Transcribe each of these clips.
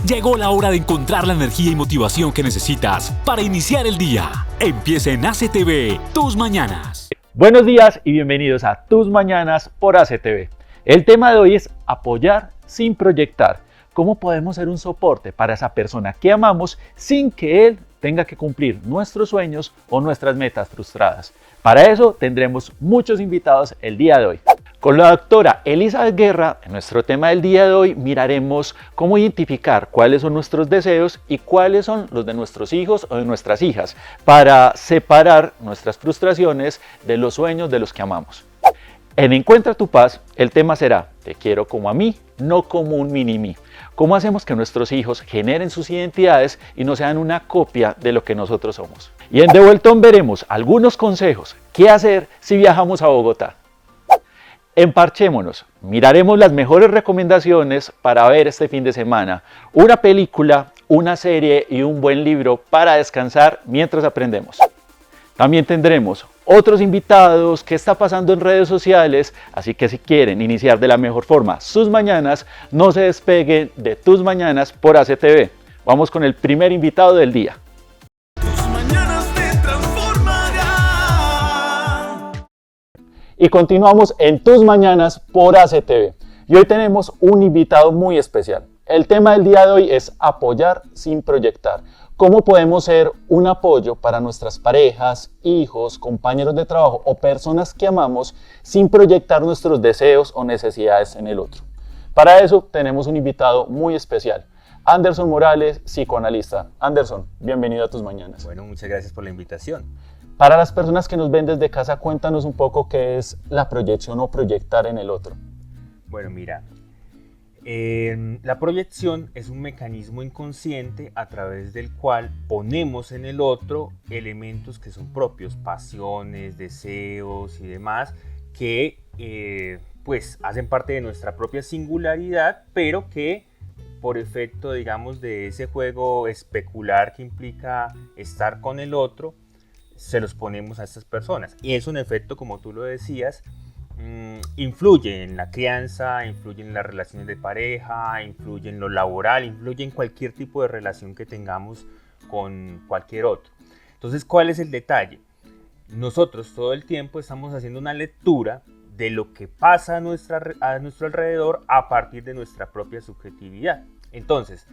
Llegó la hora de encontrar la energía y motivación que necesitas para iniciar el día. Empieza en ACTV, Tus Mañanas. Buenos días y bienvenidos a Tus Mañanas por ACTV. El tema de hoy es apoyar sin proyectar. ¿Cómo podemos ser un soporte para esa persona que amamos sin que él tenga que cumplir nuestros sueños o nuestras metas frustradas? Para eso tendremos muchos invitados el día de hoy. Con la doctora Elizabeth Guerra, en nuestro tema del día de hoy, miraremos cómo identificar cuáles son nuestros deseos y cuáles son los de nuestros hijos o de nuestras hijas, para separar nuestras frustraciones de los sueños de los que amamos. En Encuentra tu paz, el tema será: te quiero como a mí, no como un mini-mí. ¿Cómo hacemos que nuestros hijos generen sus identidades y no sean una copia de lo que nosotros somos? Y en De Vueltón veremos algunos consejos. ¿Qué hacer si viajamos a Bogotá? Emparchémonos, miraremos las mejores recomendaciones para ver este fin de semana, una película, una serie y un buen libro para descansar mientras aprendemos. También tendremos otros invitados, qué está pasando en redes sociales, así que si quieren iniciar de la mejor forma sus mañanas, no se despeguen de Tus Mañanas por ACTV. Vamos con el primer invitado del día. Y continuamos en Tus Mañanas por ACTV. Y hoy tenemos un invitado muy especial. El tema del día de hoy es apoyar sin proyectar. ¿Cómo podemos ser un apoyo para nuestras parejas, hijos, compañeros de trabajo o personas que amamos sin proyectar nuestros deseos o necesidades en el otro? Para eso tenemos un invitado muy especial. Anderson Morales, psicoanalista. Anderson, bienvenido a Tus Mañanas. Bueno, muchas gracias por la invitación. Para las personas que nos ven desde casa, cuéntanos un poco qué es la proyección o proyectar en el otro. Bueno, mira, la proyección es un mecanismo inconsciente a través del cual ponemos en el otro elementos que son propios, pasiones, deseos y demás, que pues hacen parte de nuestra propia singularidad, pero que por efecto, digamos, de ese juego especular que implica estar con el otro, se los ponemos a estas personas. Y eso en efecto, como tú lo decías, influye en la crianza, influye en las relaciones de pareja, influye en lo laboral, influye en cualquier tipo de relación que tengamos con cualquier otro. Entonces, ¿cuál es el detalle? Nosotros todo el tiempo estamos haciendo una lectura de lo que pasa a nuestro alrededor a partir de nuestra propia subjetividad. Entonces,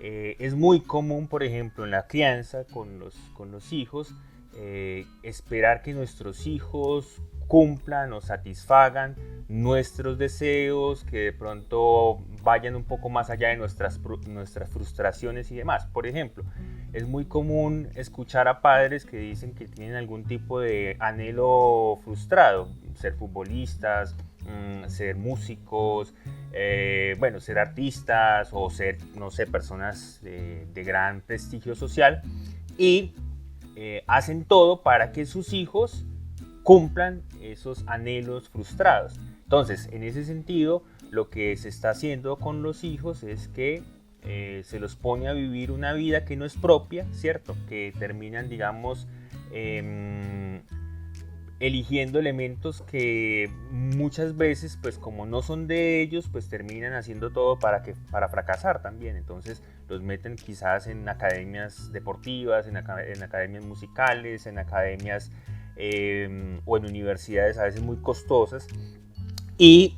es muy común, por ejemplo, en la crianza con los hijos, esperar que nuestros hijos cumplan o satisfagan nuestros deseos, que de pronto vayan un poco más allá de nuestras frustraciones y demás. Por ejemplo, es muy común escuchar a padres que dicen que tienen algún tipo de anhelo frustrado, ser futbolistas, ser músicos, ser artistas o ser, no sé, personas de gran prestigio social, y hacen todo para que sus hijos cumplan esos anhelos frustrados. Entonces, en ese sentido, lo que se está haciendo con los hijos es que se los pone a vivir una vida que no es propia, ¿cierto? Que terminan, digamos, eligiendo elementos que muchas veces, pues como no son de ellos, pues terminan haciendo todo para fracasar también. Entonces los meten quizás en academias deportivas, en academias musicales, en academias o en universidades a veces muy costosas, y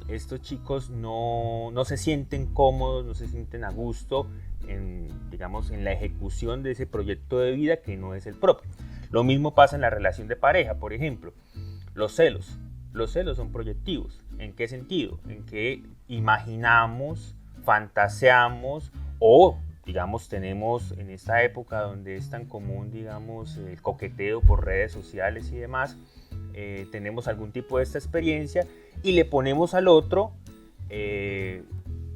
estos chicos no se sienten cómodos, no se sienten a gusto en la ejecución de ese proyecto de vida que no es el propio. Lo mismo pasa en la relación de pareja, por ejemplo. Los celos son proyectivos. ¿En qué sentido? En que imaginamos, fantaseamos o, digamos, tenemos en esta época donde es tan común, digamos, el coqueteo por redes sociales y demás, tenemos algún tipo de esta experiencia y le ponemos al otro,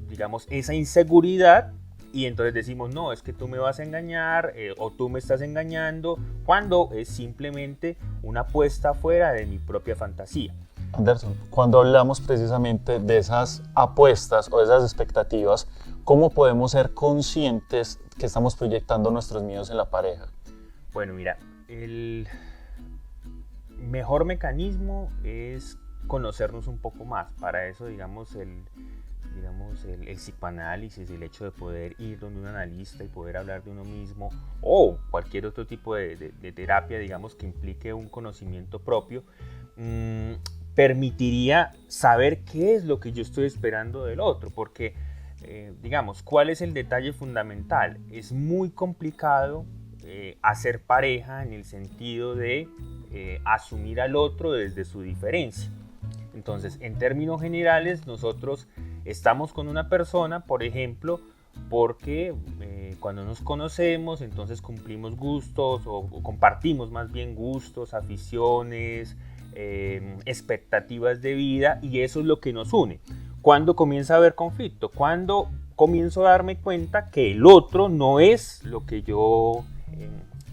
digamos, esa inseguridad. Y entonces decimos, no, es que tú me vas a engañar o tú me estás engañando, cuando es simplemente una puesta fuera de mi propia fantasía. Anderson, cuando hablamos precisamente de esas apuestas o esas expectativas, ¿cómo podemos ser conscientes que estamos proyectando nuestros miedos en la pareja? Bueno, mira, el mejor mecanismo es conocernos un poco más. Para eso, digamos, digamos, el psicoanálisis, el hecho de poder ir donde un analista y poder hablar de uno mismo, o cualquier otro tipo de terapia, digamos, que implique un conocimiento propio, permitiría saber qué es lo que yo estoy esperando del otro, porque, digamos, ¿cuál es el detalle fundamental? Es muy complicado hacer pareja en el sentido de asumir al otro desde su diferencia. Entonces, en términos generales, nosotros estamos con una persona, por ejemplo, porque cuando nos conocemos, entonces cumplimos gustos o compartimos más bien gustos, aficiones, expectativas de vida, y eso es lo que nos une. ¿Cuándo comienza a haber conflicto? Cuando comienzo a darme cuenta que el otro no es lo que yo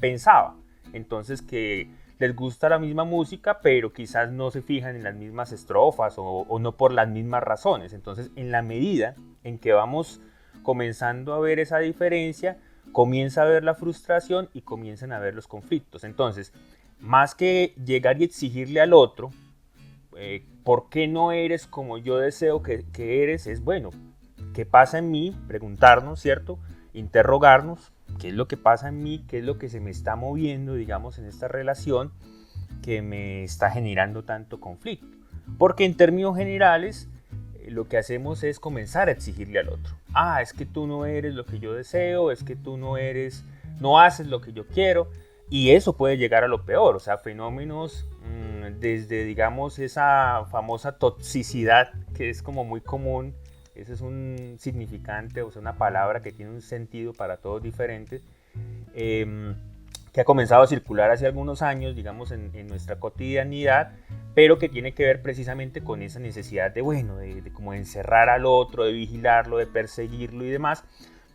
pensaba. Entonces, que les gusta la misma música, pero quizás no se fijan en las mismas estrofas o no por las mismas razones. Entonces, en la medida en que vamos comenzando a ver esa diferencia, comienza a ver la frustración y comienzan a ver los conflictos. Entonces, más que llegar y exigirle al otro, ¿por qué no eres como yo deseo que eres? Es bueno, ¿qué pasa en mí? Preguntarnos, ¿cierto? Interrogarnos, ¿qué es lo que pasa en mí? ¿Qué es lo que se me está moviendo, digamos, en esta relación que me está generando tanto conflicto? Porque en términos generales, lo que hacemos es comenzar a exigirle al otro. Ah, es que tú no eres lo que yo deseo, es que tú no haces lo que yo quiero, y eso puede llegar a lo peor, o sea, fenómenos desde, digamos, esa famosa toxicidad que es como muy común. Ese es un significante, o sea, una palabra que tiene un sentido para todos diferente, que ha comenzado a circular hace algunos años, digamos, en nuestra cotidianidad, pero que tiene que ver precisamente con esa necesidad de, bueno, de como encerrar al otro, de vigilarlo, de perseguirlo y demás,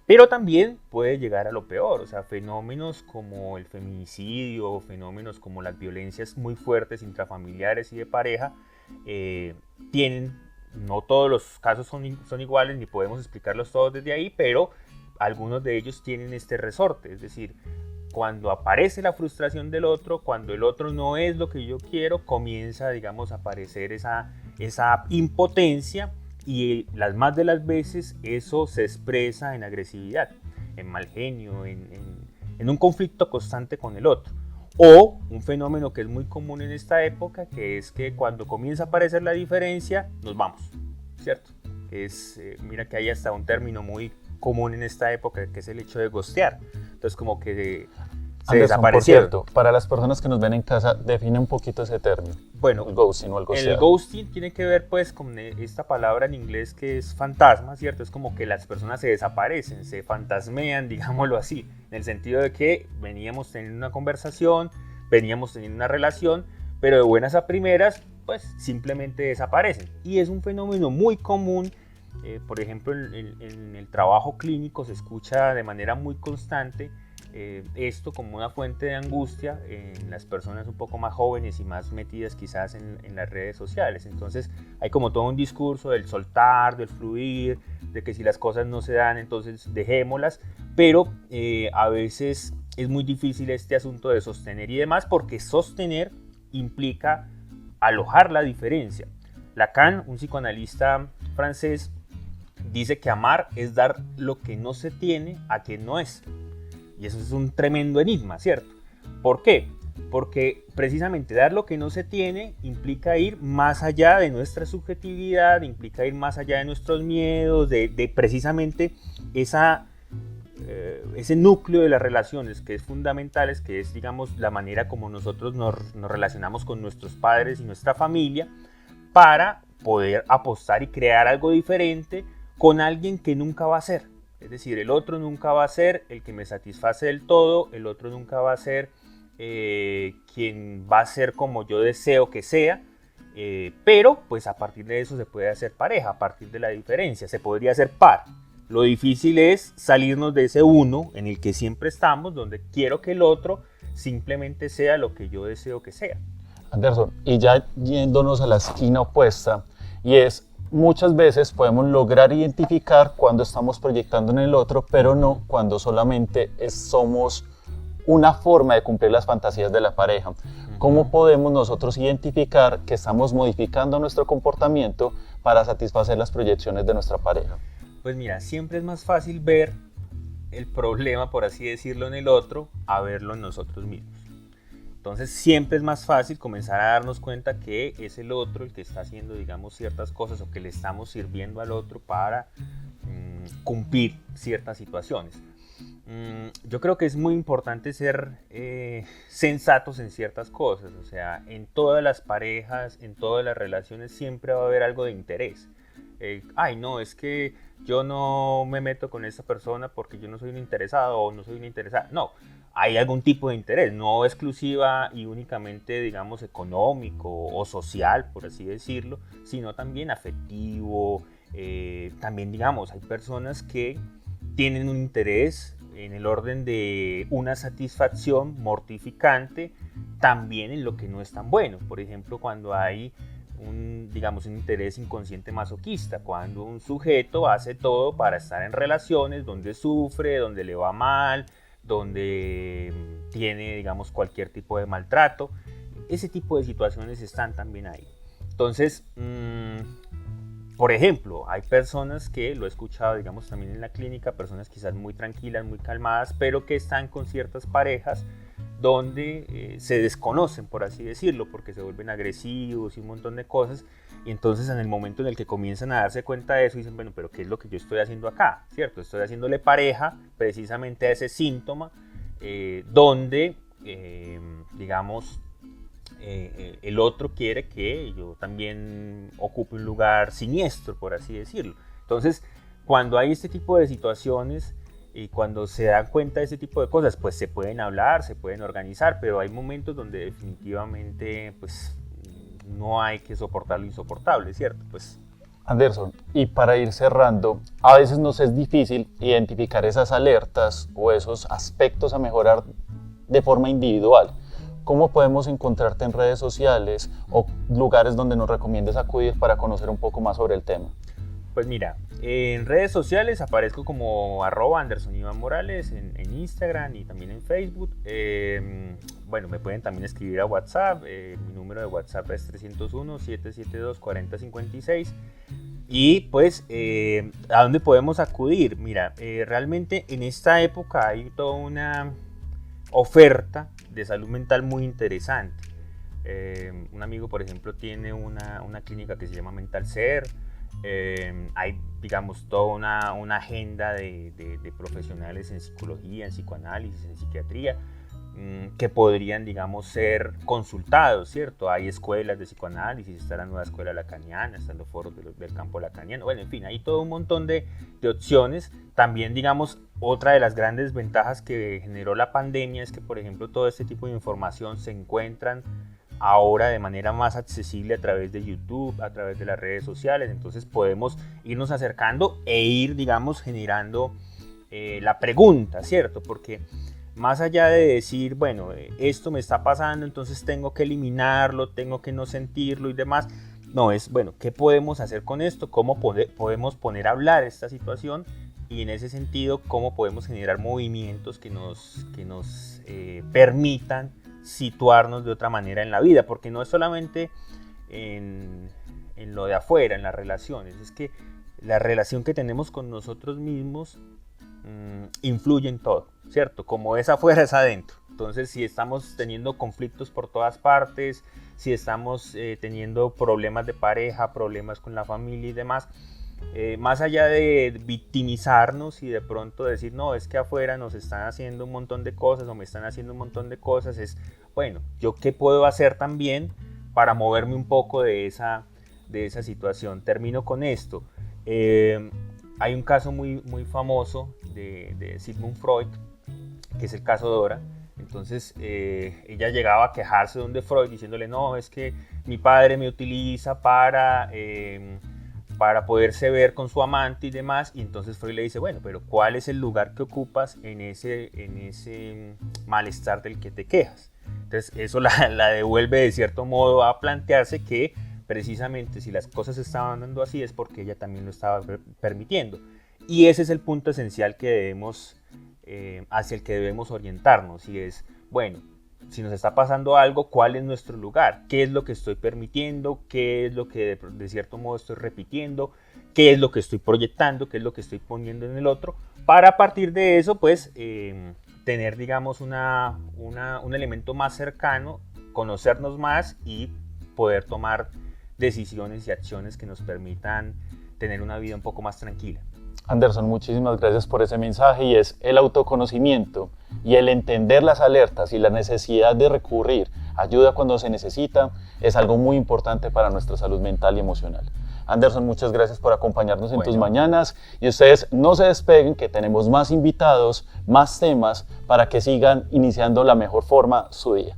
pero también puede llegar a lo peor, o sea, fenómenos como el feminicidio, fenómenos como las violencias muy fuertes intrafamiliares y de pareja, tienen... No todos los casos son iguales, ni podemos explicarlos todos desde ahí, pero algunos de ellos tienen este resorte, es decir, cuando aparece la frustración del otro, cuando el otro no es lo que yo quiero, comienza, digamos, a aparecer esa impotencia, y las más de las veces eso se expresa en agresividad, en mal genio, en un conflicto constante con el otro. O un fenómeno que es muy común en esta época, que es que cuando comienza a aparecer la diferencia, nos vamos, ¿cierto? Mira que hay hasta un término muy común en esta época, que es el hecho de ghostear. Entonces, como que se desaparecieron. Por cierto, para las personas que nos ven en casa, define un poquito ese término. Bueno, el ghosting o el ghostear. El ghosting tiene que ver pues con esta palabra en inglés que es fantasma, ¿cierto? Es como que las personas se desaparecen, se fantasmean, digámoslo así, en el sentido de que veníamos teniendo una conversación, veníamos teniendo una relación, pero de buenas a primeras, pues simplemente desaparecen. Y es un fenómeno muy común, por ejemplo, en el trabajo clínico se escucha de manera muy constante esto como una fuente de angustia en las personas un poco más jóvenes y más metidas quizás en las redes sociales. Entonces hay como todo un discurso del soltar, del fluir, de que si las cosas no se dan, entonces dejémoslas, pero a veces es muy difícil este asunto de sostener y demás, porque sostener implica alojar la diferencia. Lacan, un psicoanalista francés, dice que amar es dar lo que no se tiene a quien no es. Y eso es un tremendo enigma, ¿cierto? ¿Por qué? Porque precisamente dar lo que no se tiene implica ir más allá de nuestra subjetividad, implica ir más allá de nuestros miedos, de precisamente ese núcleo de las relaciones que es fundamental, que es, digamos, la manera como nosotros nos relacionamos con nuestros padres y nuestra familia, para poder apostar y crear algo diferente con alguien que nunca va a ser. Es decir, el otro nunca va a ser el que me satisface del todo, el otro nunca va a ser quien va a ser como yo deseo que sea, pero pues a partir de eso se puede hacer pareja, a partir de la diferencia, se podría hacer par. Lo difícil es salirnos de ese uno en el que siempre estamos, donde quiero que el otro simplemente sea lo que yo deseo que sea. Anderson, y ya yéndonos a la esquina opuesta, y es, muchas veces podemos lograr identificar cuando estamos proyectando en el otro, pero no cuando solamente somos una forma de cumplir las fantasías de la pareja. ¿Cómo podemos nosotros identificar que estamos modificando nuestro comportamiento para satisfacer las proyecciones de nuestra pareja? Pues mira, siempre es más fácil ver el problema, por así decirlo, en el otro, a verlo en nosotros mismos. Entonces siempre es más fácil comenzar a darnos cuenta que es el otro el que está haciendo, digamos, ciertas cosas o que le estamos sirviendo al otro para cumplir ciertas situaciones. Yo creo que es muy importante ser sensatos en ciertas cosas, o sea, en todas las parejas, en todas las relaciones siempre va a haber algo de interés. Ay, no, es que yo no me meto con esta persona porque yo no soy un interesado o no soy una interesada. No, hay algún tipo de interés, no exclusiva y únicamente, digamos, económico o social, por así decirlo, sino también afectivo. También, digamos, hay personas que tienen un interés en el orden de una satisfacción mortificante también en lo que no es tan bueno. Por ejemplo, cuando hay un interés inconsciente masoquista, cuando un sujeto hace todo para estar en relaciones donde sufre, donde le va mal, donde tiene, digamos, cualquier tipo de maltrato. Ese tipo de situaciones están también ahí. Entonces, por ejemplo, hay personas que, lo he escuchado, digamos, también en la clínica, personas quizás muy tranquilas, muy calmadas, pero que están con ciertas parejas donde se desconocen, por así decirlo, porque se vuelven agresivos y un montón de cosas, y entonces en el momento en el que comienzan a darse cuenta de eso, dicen, bueno, pero ¿qué es lo que yo estoy haciendo acá? ¿Cierto? Estoy haciéndole pareja precisamente a ese síntoma donde, digamos, el otro quiere que yo también ocupe un lugar siniestro, por así decirlo. Entonces, cuando hay este tipo de situaciones y cuando se dan cuenta de ese tipo de cosas, pues se pueden hablar, se pueden organizar, pero hay momentos donde definitivamente pues no hay que soportar lo insoportable, ¿cierto? Pues Anderson, y para ir cerrando, a veces nos es difícil identificar esas alertas o esos aspectos a mejorar de forma individual. ¿Cómo podemos encontrarte en redes sociales o lugares donde nos recomiendes acudir para conocer un poco más sobre el tema? Pues mira, en redes sociales aparezco como @Anderson Iván Morales en Instagram y también en Facebook. Bueno, me pueden también escribir a WhatsApp. Mi número de WhatsApp es 301-772-4056. Y pues, ¿a dónde podemos acudir? Mira, realmente en esta época hay toda una oferta de salud mental muy interesante. Un amigo, por ejemplo, tiene una clínica que se llama Mental Ser. Hay, digamos, toda una agenda de profesionales en psicología, en psicoanálisis, en psiquiatría, que podrían, digamos, ser consultados, ¿cierto? Hay escuelas de psicoanálisis, está la nueva escuela lacaniana, están los foros del campo lacaniano, bueno, en fin, hay todo un montón de opciones. También, digamos, otra de las grandes ventajas que generó la pandemia es que, por ejemplo, todo este tipo de información se encuentran ahora de manera más accesible a través de YouTube, a través de las redes sociales. Entonces podemos irnos acercando e ir, digamos, generando la pregunta, ¿cierto? Porque más allá de decir, bueno, esto me está pasando, entonces tengo que eliminarlo, tengo que no sentirlo y demás. No, es, bueno, ¿qué podemos hacer con esto? ¿Cómo podemos poner a hablar esta situación? Y en ese sentido, ¿cómo podemos generar movimientos que nos permitan situarnos de otra manera en la vida? Porque no es solamente en lo de afuera, en las relaciones, es que la relación que tenemos con nosotros mismos influye en todo, ¿cierto? Como es afuera, es adentro. Entonces, si estamos teniendo conflictos por todas partes, si estamos teniendo problemas de pareja, problemas con la familia y demás, más allá de victimizarnos y de pronto decir, no, es que afuera nos están haciendo un montón de cosas o me están haciendo un montón de cosas, es, bueno, ¿yo qué puedo hacer también para moverme un poco de esa situación? Termino con esto. Hay un caso muy famoso de Sigmund Freud, que es el caso Dora. Entonces ella llegaba a quejarse donde Freud diciéndole, no, es que mi padre me utiliza para poderse ver con su amante y demás. Y entonces Freud le dice, bueno, pero ¿cuál es el lugar que ocupas en ese malestar del que te quejas? Entonces eso la devuelve de cierto modo a plantearse que precisamente si las cosas estaban dando así es porque ella también lo estaba permitiendo. Y ese es el punto esencial que debemos hacia el que debemos orientarnos, y es, bueno, si nos está pasando algo, ¿cuál es nuestro lugar? ¿Qué es lo que estoy permitiendo? ¿Qué es lo que de cierto modo estoy repitiendo? ¿Qué es lo que estoy proyectando? ¿Qué es lo que estoy poniendo en el otro? Para a partir de eso, pues, tener, digamos, un elemento más cercano, conocernos más y poder tomar decisiones y acciones que nos permitan tener una vida un poco más tranquila. Anderson, muchísimas gracias por ese mensaje, y es el autoconocimiento y el entender las alertas y la necesidad de recurrir a ayuda cuando se necesita es algo muy importante para nuestra salud mental y emocional. Anderson, muchas gracias por acompañarnos en Tus Mañanas, y ustedes no se despeguen, que tenemos más invitados, más temas para que sigan iniciando la mejor forma su día.